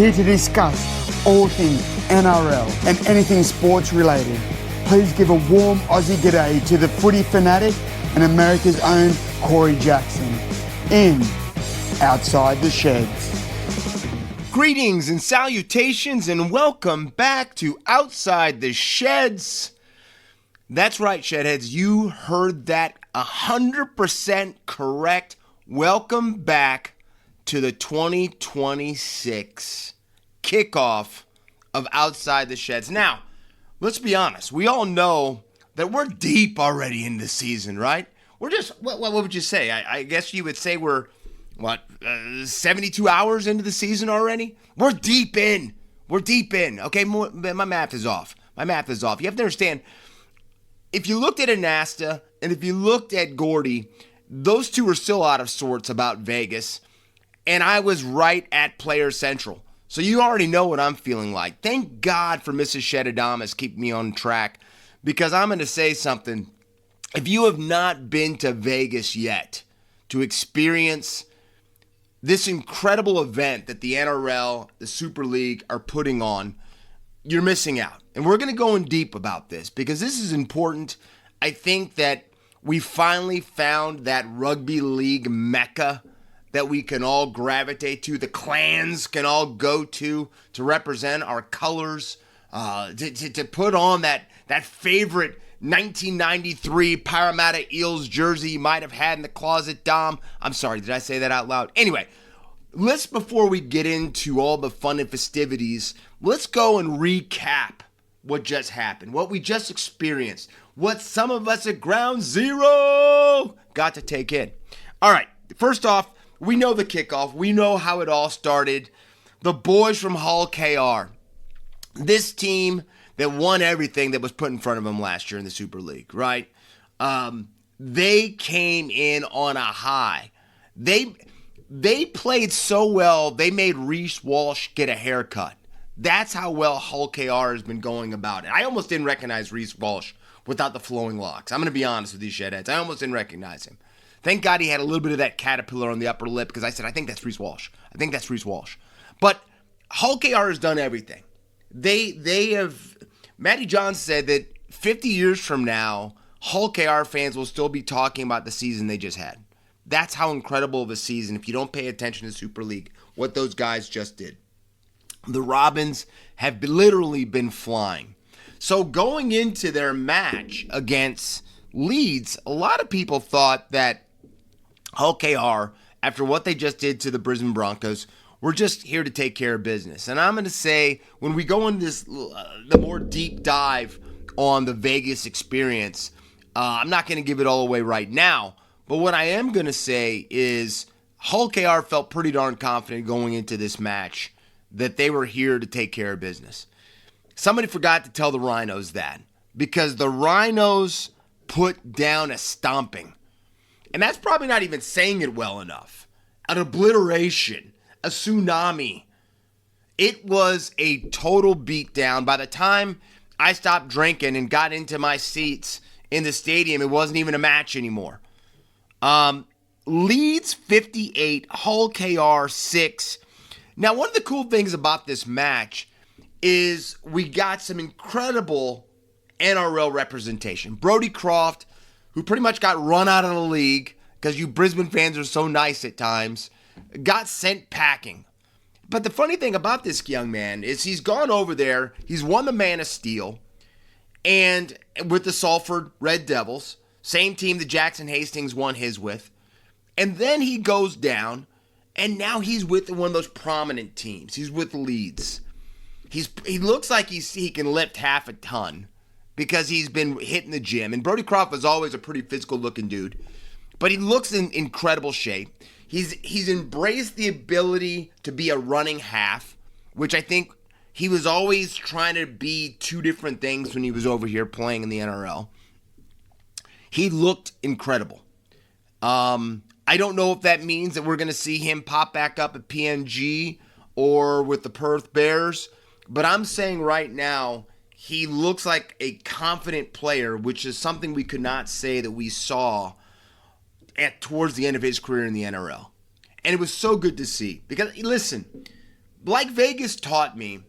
here to discuss all things NRL and anything sports related. Please give a warm Aussie g'day to the footy fanatic and America's own Corey Jackson in Outside the Sheds. Greetings and salutations and welcome back to Outside the Sheds. That's right, Shedheads, you heard that 100% correct. Welcome back to the 2026 kickoff of Outside the Sheds. Now, let's be honest. We all know that we're deep already in the season, right? We're just, what would you say? I guess you would say we're, 72 hours into the season already? We're deep in. Okay, my math is off. You have to understand, if you looked at Anasta and if you looked at Gordy, those two are still out of sorts about Vegas. And I was right at Player Central. So you already know what I'm feeling like. Thank God for Mrs. Shedadamus keeping me on track. Because I'm going to say something. If you have not been to Vegas yet to experience this incredible event that the NRL, the Super League are putting on, you're missing out. And we're going to go in deep about this because this is important. I think that we finally found that rugby league mecca that we can all gravitate to, the clans can all go to represent our colors, to put on that favorite 1993 Parramatta Eels jersey you might have had in the closet, Dom. I'm sorry, did I say that out loud? Anyway, before we get into all the fun and festivities, let's go and recap what just happened, what we just experienced, what some of us at Ground Zero got to take in. All right, first off, we know the kickoff. We know how it all started. The boys from Hull KR. This team that won everything that was put in front of them last year in the Super League, right? They came in on a high. They played so well, they made Reece Walsh get a haircut. That's how well Hull KR has been going about it. I almost didn't recognize Reece Walsh without the flowing locks. I'm going to be honest with these Shedheads. I almost didn't recognize him. Thank God he had a little bit of that caterpillar on the upper lip because I said, I think that's Reece Walsh. But Hull KR has done everything. They have, Matty Johns said that 50 years from now, Hull KR fans will still be talking about the season they just had. That's how incredible of a season, if you don't pay attention to Super League, what those guys just did. The Robins have literally been flying. So going into their match against Leeds, a lot of people thought that Hull KR, after what they just did to the Brisbane Broncos, we're just here to take care of business. And I'm going to say, when we go into this, the more deep dive on the Vegas experience, I'm not going to give it all away right now. But what I am going to say is Hull KR felt pretty darn confident going into this match that they were here to take care of business. Somebody forgot to tell the Rhinos that, because the Rhinos put down a stomping. And that's probably not even saying it well enough. An obliteration, a tsunami. It was a total beatdown. By the time I stopped drinking and got into my seats in the stadium, it wasn't even a match anymore. Leeds 58, Hull KR 6. Now, one of the cool things about this match is we got some incredible NRL representation. Brodie Croft, who pretty much got run out of the league because you Brisbane fans are so nice at times, got sent packing. But the funny thing about this young man is he's gone over there, he's won the Man of Steel, and with the Salford Red Devils, same team that Jackson Hastings won his with, and then he goes down, and now he's with one of those prominent teams. He's with Leeds. He looks like he can lift half a ton, because he's been hitting the gym. And Brodie Croft was always a pretty physical-looking dude. But he looks in incredible shape. He's embraced the ability to be a running half, which I think he was always trying to be two different things when he was over here playing in the NRL. He looked incredible. I don't know if that means that we're going to see him pop back up at PNG or with the Perth Bears. But I'm saying right now, he looks like a confident player, which is something we could not say that we saw towards the end of his career in the NRL. And it was so good to see. Because, listen, like Vegas taught me,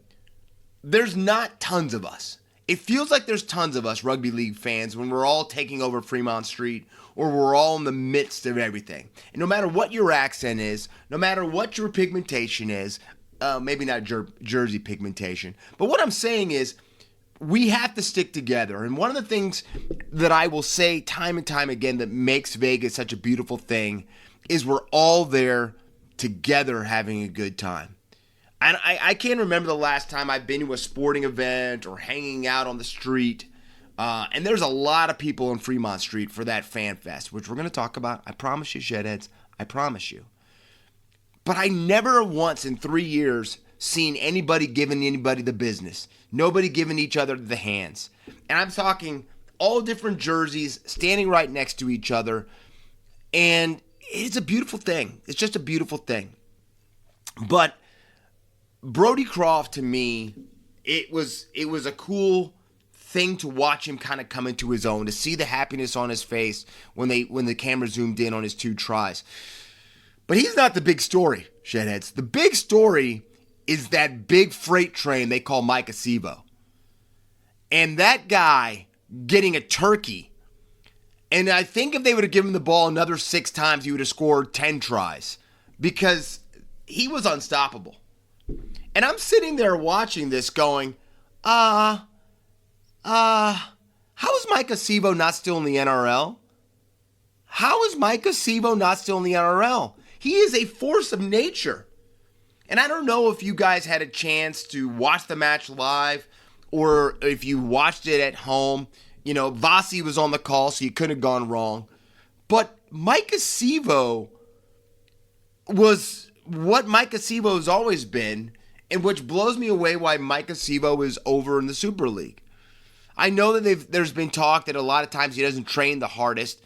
there's not tons of us. It feels like there's tons of us rugby league fans when we're all taking over Fremont Street or we're all in the midst of everything. And no matter what your accent is, no matter what your pigmentation is, maybe not jersey pigmentation, but what I'm saying is we have to stick together. And one of the things that I will say time and time again that makes Vegas such a beautiful thing is we're all there together having a good time. And I can't remember the last time I've been to a sporting event or hanging out on the street. And there's a lot of people on Fremont Street for that fan fest, which we're going to talk about. I promise you, Shedheads. I promise you. But I never once in 3 years seen anybody giving anybody the business. Nobody giving each other the hands. And I'm talking all different jerseys standing right next to each other. And it's a beautiful thing. It's just a beautiful thing. But Brodie Croft, to me, it was a cool thing to watch him kind of come into his own, to see the happiness on his face when the camera zoomed in on his 2 tries. But he's not the big story, Shedheads. The big story is that big freight train they call Maika Sivo. And that guy getting a turkey. And I think if they would have given the ball another 6 times, he would have scored 10 tries. Because he was unstoppable. And I'm sitting there watching this going, how is Maika Sivo not still in the NRL? How is Maika Sivo not still in the NRL? He is a force of nature. And I don't know if you guys had a chance to watch the match live or if you watched it at home. You know, Vasi was on the call, so you couldn't have gone wrong. But Maika Sivo was what Maika Sivo has always been, and which blows me away why Maika Sivo is over in the Super League. I know that there's been talk that a lot of times he doesn't train the hardest,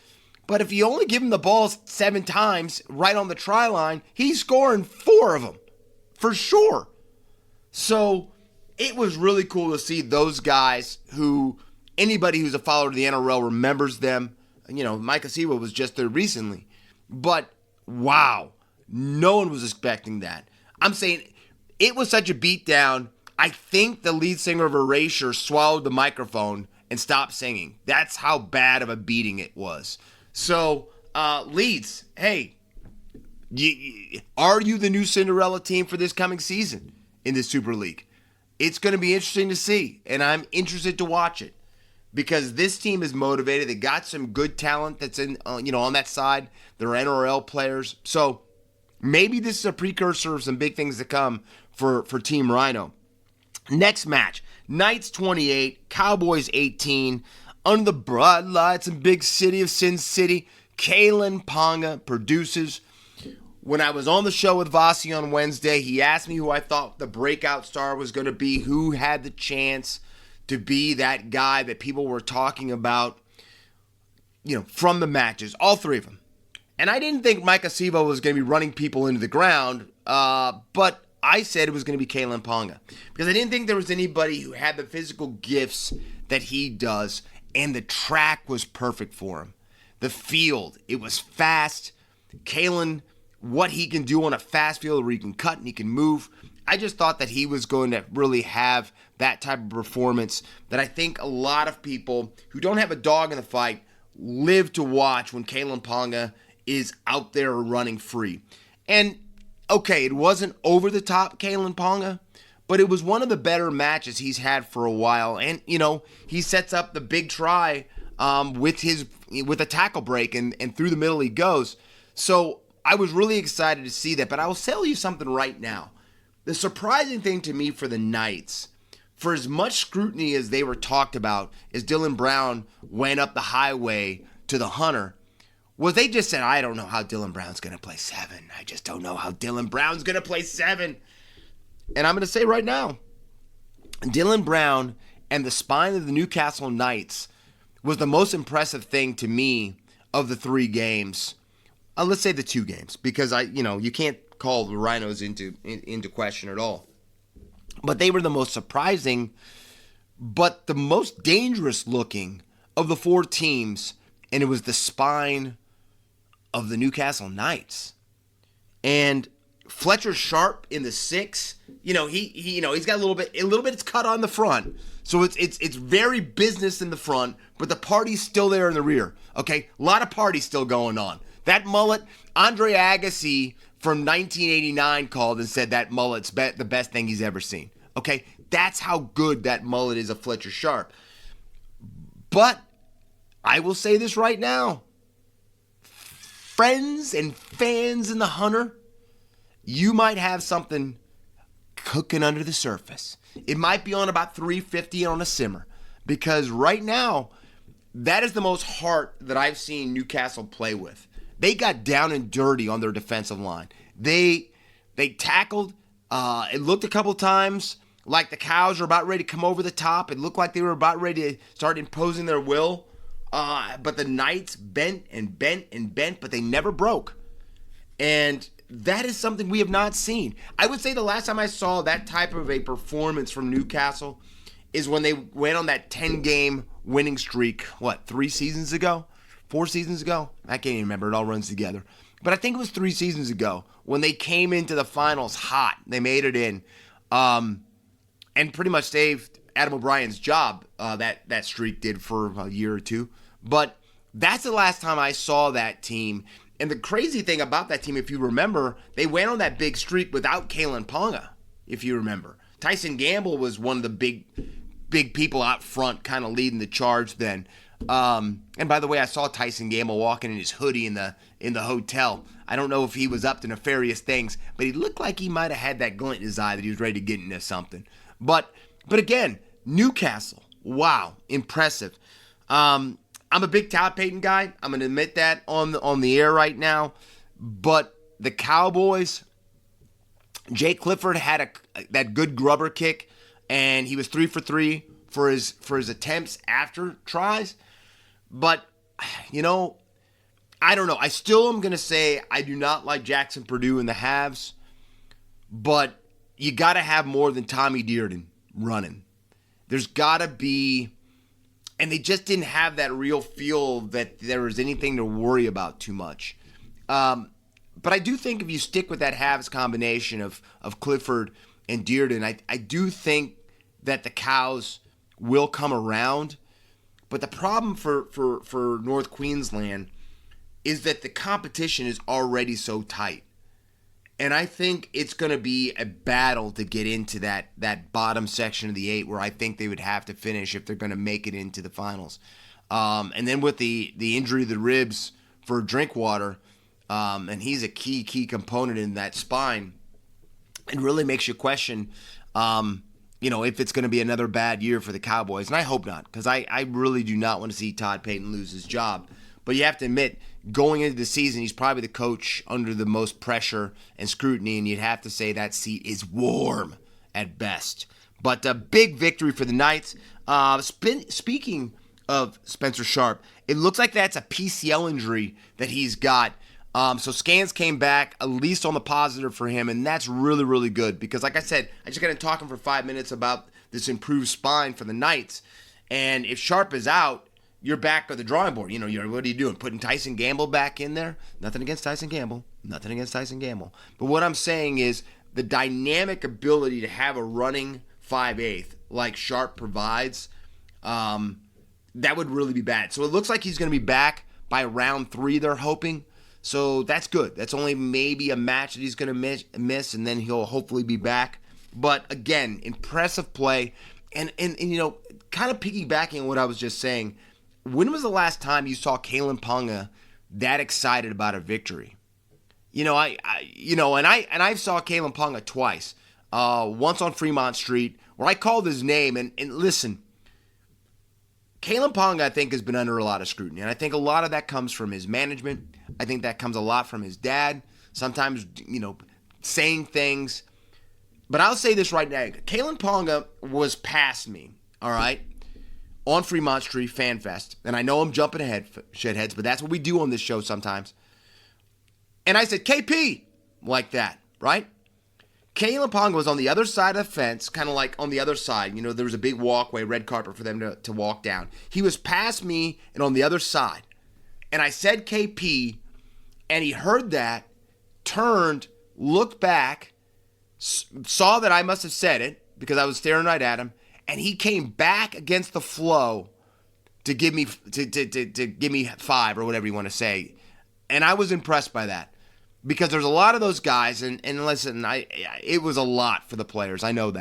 but if you only give him the ball 7 times right on the try line, he's scoring 4 of them, for sure. So it was really cool to see those guys who, anybody who's a follower of the NRL remembers them. You know, Maika Sivo was just there recently. But, wow, no one was expecting that. I'm saying it was such a beatdown. I think the lead singer of Erasure swallowed the microphone and stopped singing. That's how bad of a beating it was. So, Leeds, hey, are you the new Cinderella team for this coming season in the Super League? It's going to be interesting to see, and I'm interested to watch it because this team is motivated. They got some good talent that's in, on that side. They're NRL players, so maybe this is a precursor of some big things to come for Team Rhino. Next match, Knights 28, Cowboys 18. Under the broad lights and big city of Sin City, Kalen Ponga produces. When I was on the show with Vasi on Wednesday, he asked me who I thought the breakout star was going to be, who had the chance to be that guy that people were talking about, from the matches, all 3 of them. And I didn't think Maika Sivo was going to be running people into the ground, but I said it was going to be Kalen Ponga because I didn't think there was anybody who had the physical gifts that he does, and the track was perfect for him. The field, it was fast. Kalen, what he can do on a fast field where he can cut and he can move, I just thought that he was going to really have that type of performance that I think a lot of people who don't have a dog in the fight live to watch when Kalen Ponga is out there running free. And okay, it wasn't over the top Kalen Ponga, but it was one of the better matches he's had for a while. And, he sets up the big try with a tackle break, and through the middle he goes. So I was really excited to see that. But I will tell you something right now. The surprising thing to me for the Knights, for as much scrutiny as they were talked about as Dylan Brown went up the highway to the Hunter, was they just said, I don't know how Dylan Brown's going to play 7. I just don't know how Dylan Brown's going to play 7. And I'm going to say right now, Dylan Brown and the spine of the Newcastle Knights was the most impressive thing to me of the 3 games. Let's say the 2 games, because you can't call the Rhinos into question at all. But they were the most surprising, but the most dangerous looking of the 4 teams, and it was the spine of the Newcastle Knights. And Fletcher Sharp in the 6. He's got a little bit. It's cut on the front, so it's very business in the front, but the party's still there in the rear. Okay, a lot of party still going on. That mullet, Andre Agassi from 1989 called and said that mullet's the best thing he's ever seen. Okay, that's how good that mullet is of Fletcher Sharp. But I will say this right now, friends and fans in the Hunter, you might have something cooking under the surface. It might be on about 350 on a simmer, because right now, that is the most heart that I've seen Newcastle play with. They got down and dirty on their defensive line. They tackled. It looked a couple times like the Cows were about ready to come over the top. It looked like they were about ready to start imposing their will. But the Knights bent and bent and bent, but they never broke. And that is something we have not seen. I would say the last time I saw that type of a performance from Newcastle is when they went on that 10-game winning streak, 3 seasons ago? 4 seasons ago? I can't even remember. It all runs together. But I think it was 3 seasons ago when they came into the finals hot. They made it in and pretty much saved Adam O'Brien's job, that streak did for a year or two. But that's the last time I saw that team. And the crazy thing about that team, if you remember, they went on that big streak without Kalen Ponga, if you remember. Tyson Gamble was one of the big people out front kind of leading the charge then. And by the way, I saw Tyson Gamble walking in his hoodie in the hotel. I don't know if he was up to nefarious things, but he looked like he might have had that glint in his eye that he was ready to get into something. But again, Newcastle, wow, impressive. I'm a big Todd Payton guy. I'm going to admit that on the air right now. But the Cowboys, Jay Clifford had that good grubber kick, and he was 3 for 3 for his attempts after tries. But, I don't know. I still am going to say I do not like Jackson Purdue in the halves. But you got to have more than Tommy Dearden running. There's got to be... And they just didn't have that real feel that there was anything to worry about too much. But I do think if you stick with that halves combination of Clifford and Dearden, I do think that the Cows will come around. But the problem for North Queensland is that the competition is already so tight. And I think it's going to be a battle to get into that bottom section of the 8 where I think they would have to finish if they're going to make it into the finals. And then with the injury of the ribs for Drinkwater, and he's a key component in that spine, it really makes you question, if it's going to be another bad year for the Cowboys. And I hope not, because I really do not want to see Todd Payton lose his job. But you have to admit, going into the season, he's probably the coach under the most pressure and scrutiny, and you'd have to say that seat is warm at best. But a big victory for the Knights. Speaking of Spencer Sharp, it looks like that's a PCL injury that he's got. So scans came back, at least on the positive for him, and that's really, really good. Because like I said, I just got to talking for 5 minutes about this improved spine for the Knights. And if Sharp is out, you're back at the drawing board. What are you doing? Putting Tyson Gamble back in there? Nothing against Tyson Gamble. But what I'm saying is the dynamic ability to have a running 5/8 like Sharp provides, that would really be bad. So it looks like he's going to be back by round 3, they're hoping. So that's good. That's only maybe a match that he's going to miss, and then he'll hopefully be back. But again, impressive play. And kind of piggybacking on what I was just saying, when was the last time you saw Kalen Ponga that excited about a victory? I saw Kalen Ponga twice. Once on Fremont Street, where I called his name, and listen, Kalen Ponga, I think, has been under a lot of scrutiny, and I think a lot of that comes from his management. I think that comes a lot from his dad, sometimes, saying things. But I'll say this right now. Kalen Ponga was past me, all right, on Fremont Street Fan Fest. And I know I'm jumping ahead, shitheads, but that's what we do on this show sometimes. And I said, KP, like that, right? Kalen Ponga was on the other side of the fence, kind of like on the other side. There was a big walkway, red carpet for them to walk down. He was past me and on the other side. And I said KP, and he heard that, turned, looked back, saw that I must have said it because I was staring right at him, and he came back against the flow to give me to give me 5 or whatever you want to say. And I was impressed by that because there's a lot of those guys, and listen, it was a lot for the players. I know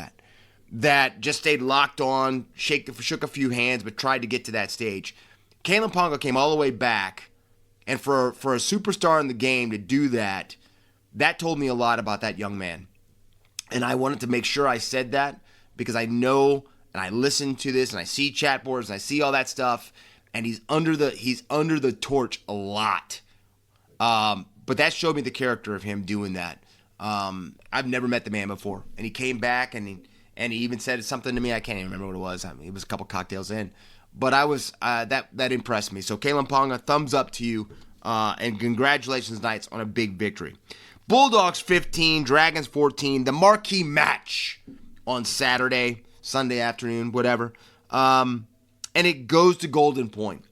that just stayed locked on, shook a few hands, but tried to get to that stage. Kalen Ponga came all the way back, and for a superstar in the game to do that told me a lot about that young man. And I wanted to make sure I said that because I know and I listen to this and I see chat boards and I see all that stuff, and he's under the torch a lot. But that showed me the character of him doing that. I've never met the man before, and he came back and he even said something to me. I can't even remember what it was. I mean, it was a couple cocktails in, but I was that impressed me. So Kalen Ponga, thumbs up to you, and congratulations, Knights, on a big victory. Bulldogs 15, Dragons 14. The marquee match on Saturday, Sunday afternoon, whatever, and it goes to Golden Point.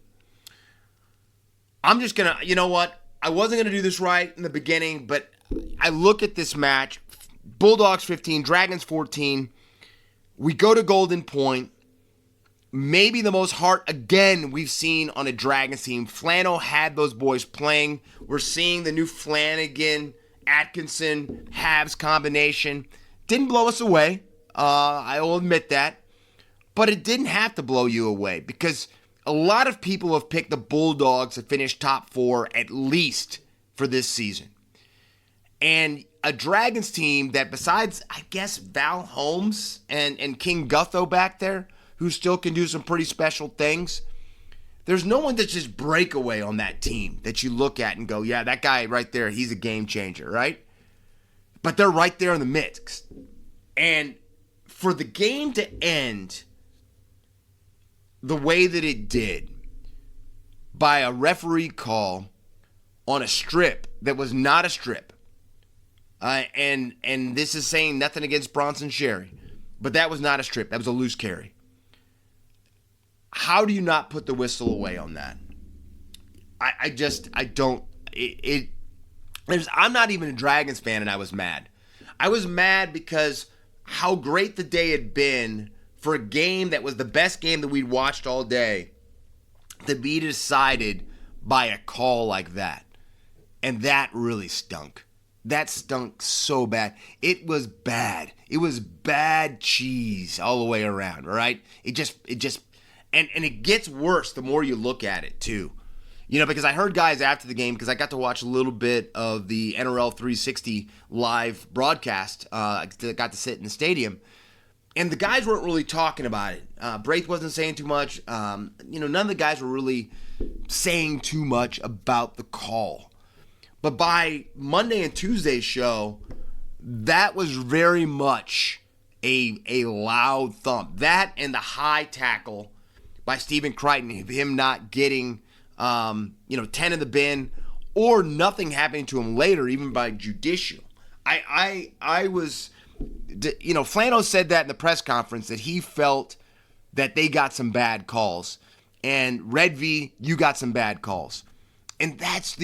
I'm just gonna, you know what? I wasn't going to do this right in the beginning, but I look at this match, Bulldogs 15, Dragons 14. We go to Golden Point. Maybe the most heart, again, we've seen on a Dragons team. Flano had those boys playing. We're seeing the new Flanagan, Atkinson, Habs combination. Didn't blow us away. I will admit that. But it didn't have to blow you away because a lot of people have picked the Bulldogs to finish top 4 at least for this season. And a Dragons team that besides, I guess, Val Holmes and King Gutho back there, who still can do some pretty special things, there's no one that's just breakaway on that team that you look at and go, yeah, that guy right there, he's a game changer, right? But they're right there in the mix. And for the game to end the way that it did, by a referee call on a strip that was not a strip, and this is saying nothing against Bronson Sherry, but that was not a strip. That was a loose carry. How do you not put the whistle away on that? I don't. I'm not even a Dragons fan, and I was mad. I was mad because how great the day had been for a game that was the best game that we'd watched all day to be decided by a call like that. And that really stunk. That stunk so bad. It was bad. It was bad cheese all the way around, right? It just and it gets worse the more you look at it too. You know, because I heard guys after the game, because I got to watch a little bit of the NRL 360 live broadcast. I got to sit in the stadium. And the guys weren't really talking about it. Braith wasn't saying too much. None of the guys were really saying too much about the call. But by Monday and Tuesday's show, that was very much a loud thump. That and the high tackle by Stephen Crichton, him not getting 10 in the bin, or nothing happening to him later, even by judicial. I was... Flano said that in the press conference that he felt that they got some bad calls. And Red V, you got some bad calls. And that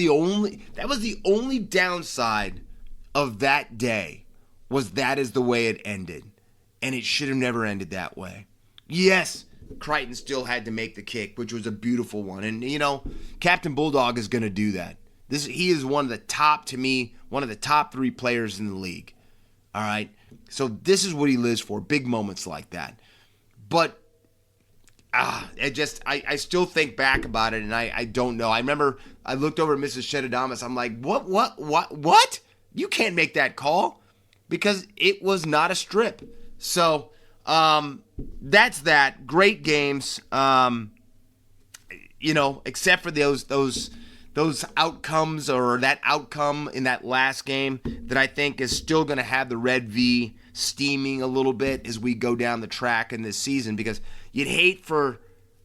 was the only downside of that day, was that is the way it ended. And it should have never ended that way. Yes, Crichton still had to make the kick, which was a beautiful one. And, Captain Bulldog is going to do that. He is one of the top 3 players in the league. All right? So this is what he lives for, big moments like that. But I still think back about it, and I don't know. I remember I looked over at Mrs. Shedadamus. I'm like, what? You can't make that call because it was not a strip. So that's that. Great games. Except for those outcomes, or that outcome in that last game that I think is still going to have the Red V steaming a little bit as we go down the track in this season, because you'd hate for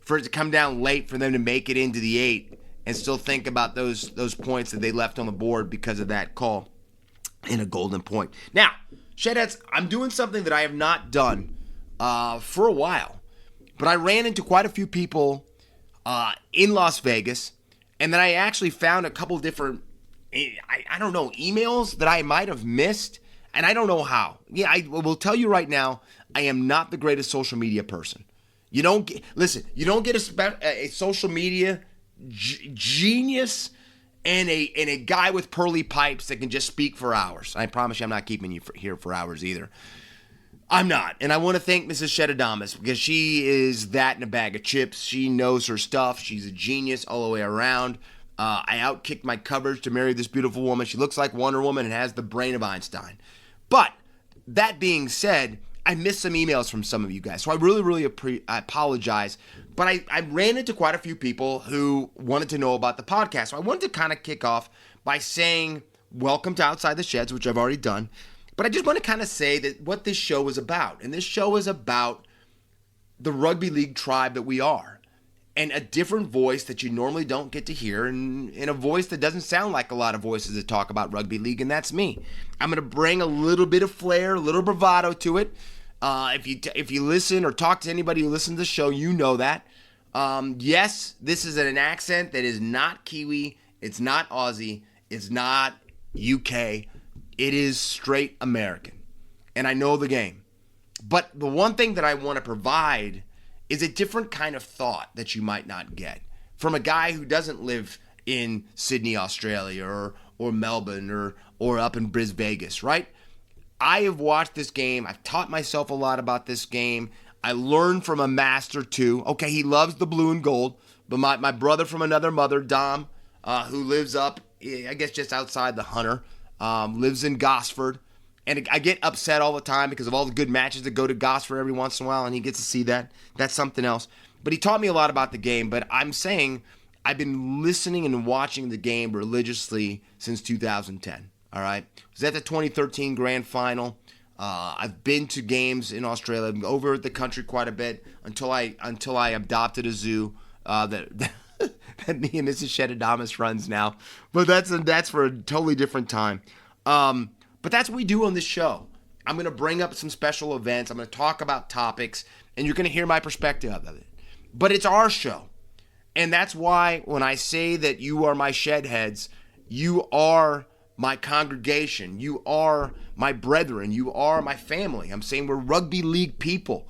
it to come down late for them to make it into the 8 and still think about those points that they left on the board because of that call in a Golden Point. Now, Shedheads, I'm doing something that I have not done for a while, but I ran into quite a few people in Las Vegas. And then I actually found a couple different I don't know, emails that I might have missed, and I don't know how. Yeah, I will tell you right now, I am not the greatest social media person. You don't get a social media genius and a guy with pearly pipes that can just speak for hours. I promise you I'm not keeping you here for hours either. I'm not. And I want to thank Mrs. Shedadamus because she is that in a bag of chips. She knows her stuff. She's a genius all the way around. I outkicked my coverage to marry this beautiful woman. She looks like Wonder Woman and has the brain of Einstein. But that being said, I missed some emails from some of you guys. So I really I apologize. But I ran into quite a few people who wanted to know about the podcast. So I wanted to kind of kick off by saying welcome to Outside the Sheds, which I've already done. But I just want to kind of say that what this show is about. And this show is about the rugby league tribe that we are. And a different voice that you normally don't get to hear. And a voice that doesn't sound like a lot of voices that talk about rugby league. And that's me. I'm going to bring a little bit of flair, a little bravado to it. If you listen or talk to anybody who listens to the show, you know that. Yes, this is an accent that is not Kiwi. It's not Aussie. It's not UK. It is straight American. And I know the game. But the one thing that I want to provide is a different kind of thought that you might not get from a guy who doesn't live in Sydney, Australia, or Melbourne, or up in Vegas, right? I have watched this game. I've taught myself a lot about this game. I learned from a master too. Okay, he loves the blue and gold, but my brother from another mother, Dom, who lives up, I guess just outside the Hunter, lives in Gosford. And I get upset all the time because of all the good matches that go to Gosford every once in a while, and he gets to see that. That's something else. But he taught me a lot about the game, but I'm saying I've been listening and watching the game religiously since 2010. All right. I was at the 2013 Grand Final. I've been to games in Australia. I've been over the country quite a bit until I adopted a zoo that me and Mrs. Shedadamus runs now. But that's for a totally different time. But that's what we do on this show. I'm going to bring up some special events. I'm going to talk about topics, and you're going to hear my perspective of it. But it's our show. And that's why when I say that you are my Shedheads, you are my congregation, you are my brethren, you are my family. I'm saying we're rugby league people.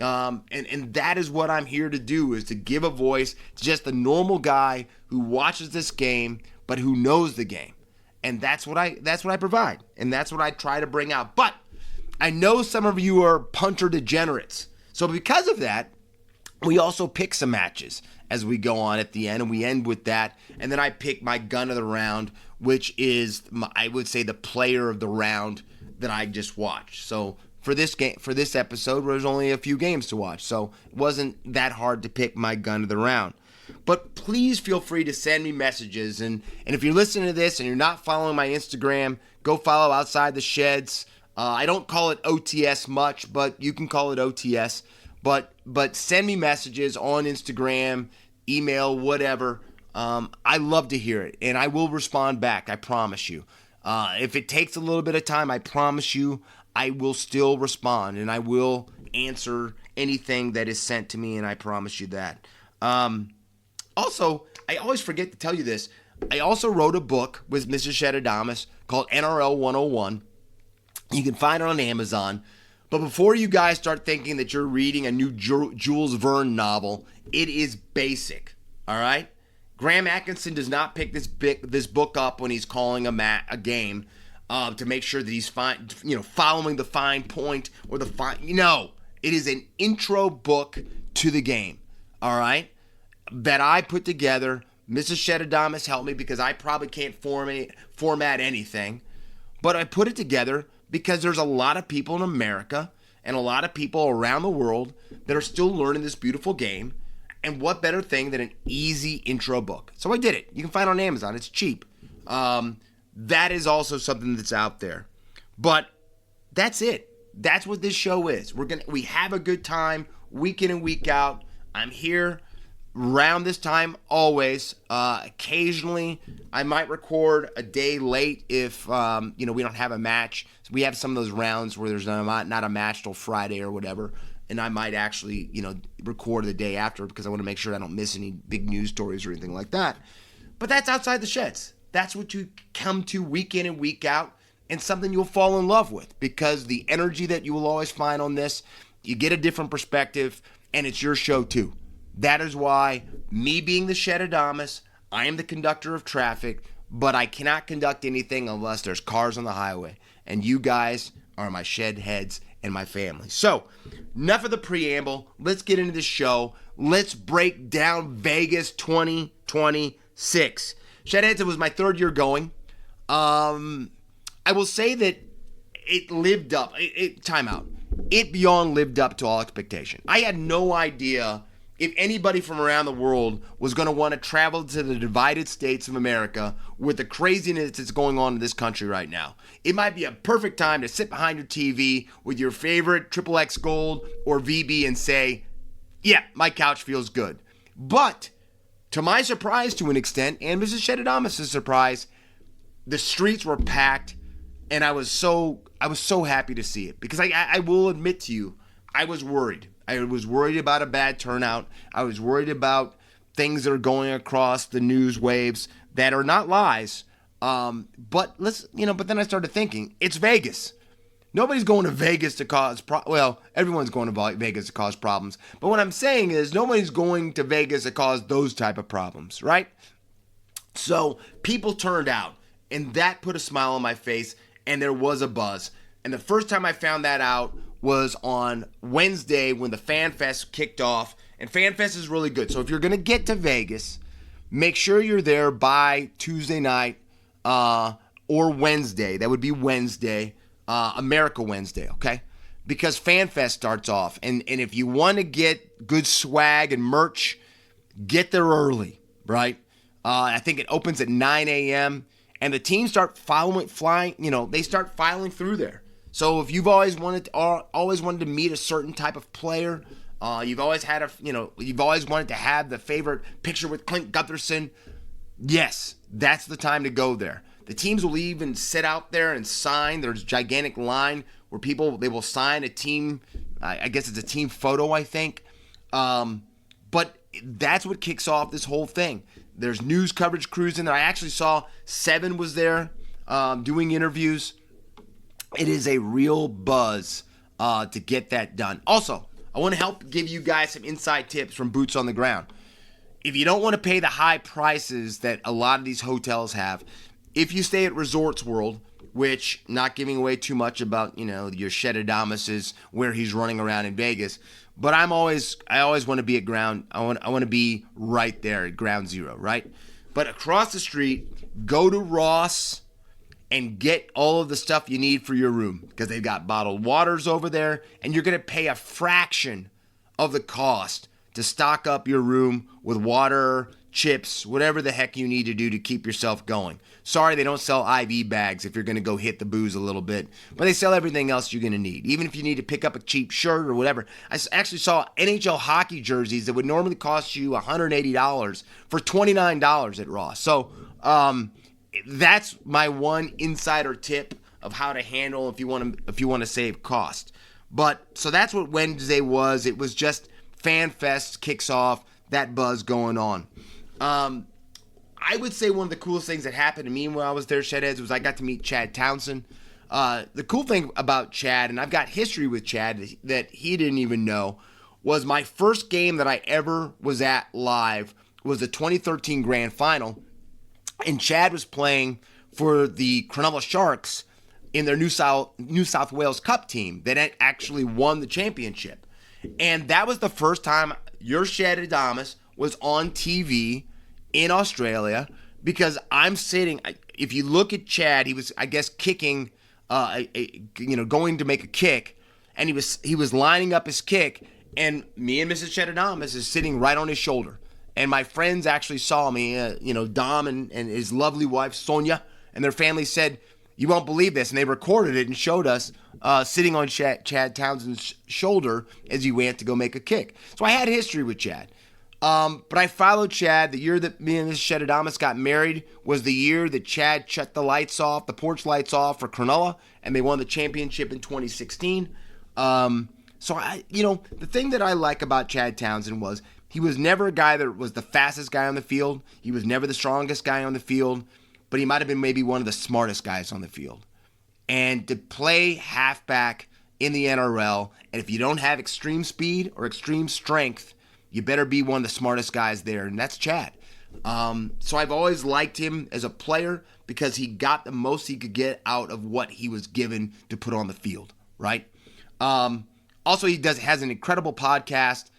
And that is what I'm here to do, is to give a voice to just a normal guy who watches this game, but who knows the game. And that's what I provide. And that's what I try to bring out. But I know some of you are punter degenerates. So because of that, we also pick some matches as we go on at the end, and we end with that. And then I pick my gun of the round, which is, I would say, the player of the round that I just watched. So for this episode, there's only a few games to watch, so it wasn't that hard to pick my gun of the round. But please feel free to send me messages, and if you're listening to this and you're not following my Instagram, go follow Outside the Sheds. I don't call it OTS much, but you can call it OTS. But send me messages on Instagram, email, whatever. I love to hear it, and I will respond back, I promise you. If it takes a little bit of time, I promise you I will still respond, and I will answer anything that is sent to me, and I promise you that. Also, I always forget to tell you this. I also wrote a book with Mrs. Shedadamus called NRL 101. You can find it on Amazon. But before you guys start thinking that you're reading a new Jules Verne novel, it is basic, all right? Graham Atkinson does not pick this book up when he's calling a game to make sure that he's following the fine point or the fine. No, it is an intro book to the game, all right, that I put together. Mrs. Shedadamus helped me because I probably can't format anything, but I put it together because there's a lot of people in America and a lot of people around the world that are still learning this beautiful game. And what better thing than an easy intro book? So I did it. You can find it on Amazon. It's cheap. That is also something that's out there. But that's it. That's what this show is. We have a good time week in and week out. I'm here around this time always. Occasionally, I might record a day late if we don't have a match. So we have some of those rounds where there's not a match till Friday or whatever, and I might actually record the day after because I want to make sure I don't miss any big news stories or anything like that. But that's Outside the Sheds. that's what you come to week in and week out, and something you'll fall in love with, because the energy that you will always find on this, you get a different perspective, and it's your show too. That is why, me being the Shedadamus, I am the conductor of traffic, but I cannot conduct anything unless there's cars on the highway. And you guys are my shed heads and my family. So, enough of the preamble. Let's get into the show. Let's break down Vegas 2026. Shedheads, it was my third year going. I will say that it lived up. Time out. It beyond lived up to all expectation. I had no idea if anybody from around the world was going to want to travel to the divided states of America with the craziness that's going on in this country right now. It might be a perfect time to sit behind your TV with your favorite XXX Gold or VB and say, yeah, my couch feels good. But to my surprise, to an extent, and Mrs. Shedadamus' surprise, the streets were packed, and I was so happy to see it, because I will admit to you, I was worried. I was worried about a bad turnout. I was worried about things that are going across the news waves that are not lies. But then I started thinking, it's Vegas. Nobody's going to Vegas to cause everyone's going to Vegas to cause problems. But what I'm saying is nobody's going to Vegas to cause those type of problems, right? So people turned out, and that put a smile on my face, and there was a buzz. And the first time I found that out was on Wednesday when the Fan Fest kicked off. And Fan Fest is really good. So if you're going to get to Vegas, make sure you're there by Tuesday night or Wednesday. That would be Wednesday, America Wednesday, okay? Because Fan Fest starts off. And if you want to get good swag and merch, get there early, right? I think it opens at 9 a.m. And the teams start filing through there. So if you've always wanted to meet a certain type of player, you've always wanted to have the favorite picture with Clint Gutherson, yes, that's the time to go there. The teams will even sit out there and sign. There's a gigantic line where they will sign a team. I guess it's a team photo, I think. But that's what kicks off this whole thing. There's news coverage crews in there. I actually saw Seven was there doing interviews. It is a real buzz to get that done. Also, I want to help give you guys some inside tips from boots on the ground. If you don't want to pay the high prices that a lot of these hotels have, if you stay at Resorts World, which, not giving away too much about, your Shedadamus, where he's running around in Vegas, but I always want to be at ground. I want to be right there at ground zero, right? But across the street, go to Ross and get all of the stuff you need for your room, because they've got bottled waters over there, and you're going to pay a fraction of the cost to stock up your room with water, chips, whatever the heck you need to do to keep yourself going. Sorry, they don't sell IV bags if you're going to go hit the booze a little bit, but they sell everything else you're going to need. Even if you need to pick up a cheap shirt or whatever. I actually saw NHL hockey jerseys that would normally cost you $180 for $29 at Ross. So that's my one insider tip of how to handle if you want to save cost. But so that's what Wednesday was. It was just Fan Fest kicks off, that buzz going on. I would say one of the coolest things that happened to me when I was there, Shedheads, was I got to meet Chad Townsend. The cool thing about Chad, and I've got history with Chad that he didn't even know, was my first game that I ever was at live was the 2013 Grand Final. And Chad was playing for the Cronulla Sharks in their New South Wales Cup team that actually won the championship. And that was the first time your Shedadamus was on TV in Australia, because I'm sitting, if you look at Chad, he was, I guess, kicking, going to make a kick, and he was lining up his kick, and me and Mrs. Shedadamus is sitting right on his shoulder. And my friends actually saw me, Dom and his lovely wife, Sonia, and their family said, "You won't believe this." And they recorded it and showed us sitting on Chad Townsend's shoulder as he went to go make a kick. So I had history with Chad. But I followed Chad. The year that me and Mrs. Shedadamus got married was the year that Chad shut the porch lights off for Cronulla, and they won the championship in 2016. The thing that I like about Chad Townsend was he was never a guy that was the fastest guy on the field. He was never the strongest guy on the field. but he might have been maybe one of the smartest guys on the field. And to play halfback in the NRL, and if you don't have extreme speed or extreme strength, you better be one of the smartest guys there, and that's Chad. So I've always liked him as a player because he got the most he could get out of what he was given to put on the field, right? Also, he has an incredible podcast.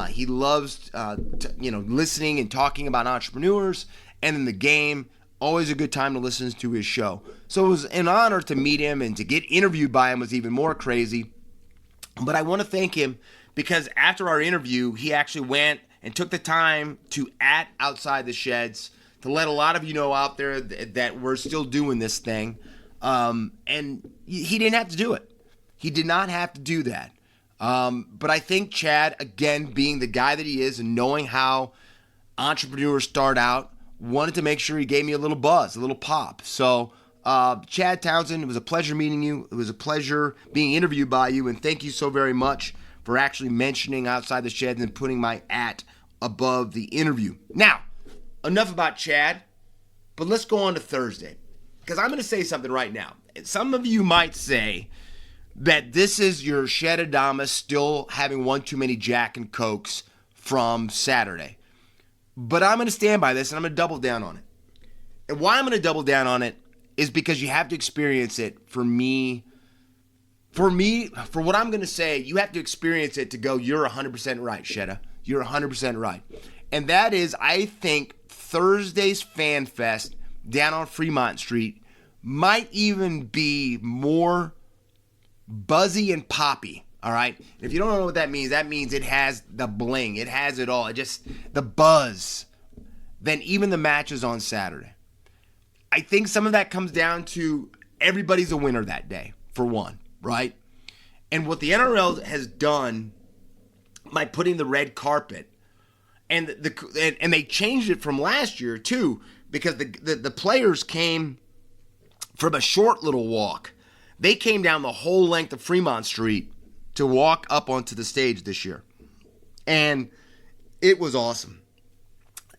He loves listening and talking about entrepreneurs and in the game. Always a good time to listen to his show. So it was an honor to meet him, and to get interviewed by him was even more crazy. But I want to thank him because after our interview, he actually went and took the time to Outside the Sheds to let a lot of you know out there that we're still doing this thing. And he didn't have to do it. He did not have to do that. But I think Chad, again, being the guy that he is and knowing how entrepreneurs start out, wanted to make sure he gave me a little buzz, a little pop. So, Chad Townsend, it was a pleasure meeting you. It was a pleasure being interviewed by you, and thank you so very much for actually mentioning Outside the Sheds and putting my above the interview. Now, enough about Chad, but let's go on to Thursday, because I'm going to say something right now. Some of you might say that this is your Shedadamus still having one too many Jack and Cokes from Saturday. But I'm going to stand by this, and I'm going to double down on it. And why I'm going to double down on it is because you have to experience it. For what I'm going to say, you have to experience it to go, you're 100% right, Shedda. You're 100% right. And that is, I think Thursday's Fan Fest down on Fremont Street might even be more buzzy and poppy. All right. If you don't know what that means it has the bling. It has it all. The buzz than even the matches on Saturday. I think some of that comes down to everybody's a winner that day, for one, right? And what the NRL has done by putting the red carpet, and they changed it from last year too, because the players came from a short little walk. They came down the whole length of Fremont Street to walk up onto the stage this year. And it was awesome.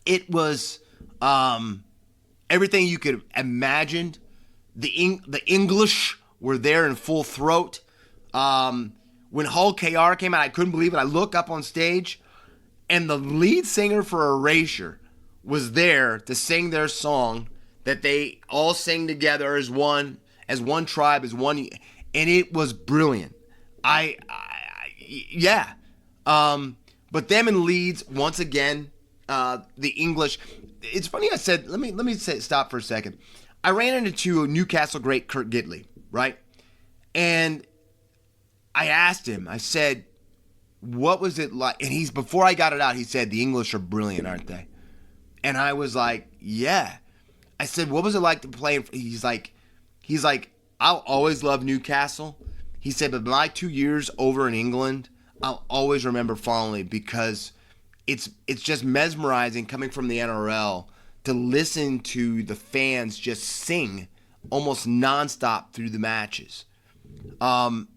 It was everything you could imagine. The English were there in full throat. When Hull KR came out, I couldn't believe it. I look up on stage, and the lead singer for Erasure was there to sing their song that they all sang together as one tribe, as one, and it was brilliant. But them in Leeds, once again, the English. It's funny I said, let me stop for a second. I ran into Newcastle great Kurt Gidley, right? And I asked him, I said, what was it like? And before I got it out, he said, the English are brilliant, aren't they? And I was like, yeah. I said, what was it like to play? He's like, I'll always love Newcastle. He said, but my 2 years over in England, I'll always remember fondly because it's just mesmerizing coming from the NRL to listen to the fans just sing almost nonstop through the matches. And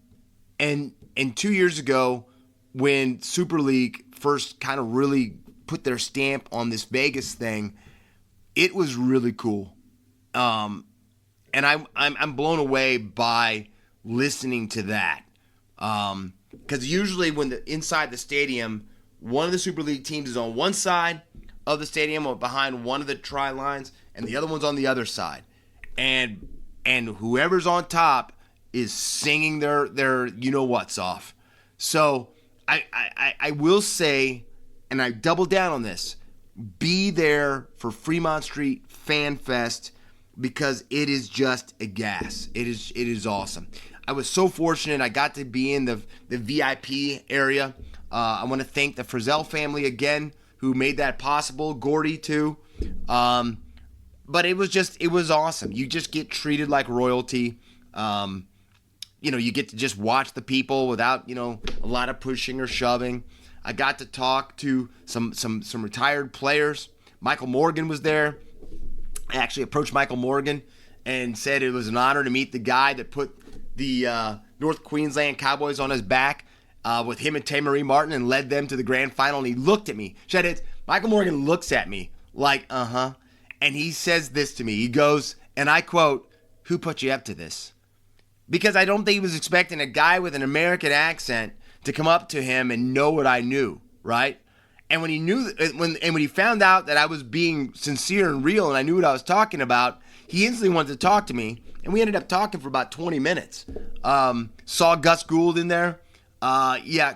2 years ago, when Super League first kind of really put their stamp on this Vegas thing, it was really cool. And I'm blown away by listening to that. Because usually when inside the stadium, one of the Super League teams is on one side of the stadium or behind one of the try lines, and the other one's on the other side. And whoever's on top is singing their you-know-whats off. So I will say, and I double down on this, be there for Fremont Street Fan Fest because it is just a gas. It is awesome. I was so fortunate I got to be in the VIP area. I want to thank the Frizzell family again who made that possible. Gordy too. But it was awesome. You just get treated like royalty. You get to just watch the people without, a lot of pushing or shoving. I got to talk to some retired players. Michael Morgan was there. I actually approached Michael Morgan and said it was an honor to meet the guy that put the North Queensland Cowboys on his back with him and Tay-Marie Martin and led them to the grand final. And he looked at me. Michael Morgan looks at me like, uh-huh. And he says this to me. He goes, and I quote, "Who put you up to this?" Because I don't think he was expecting a guy with an American accent to come up to him and know what I knew, right? And when he found out that I was being sincere and real and I knew what I was talking about, he instantly wanted to talk to me, and we ended up talking for about 20 minutes. Saw Gus Gould in there. Yeah,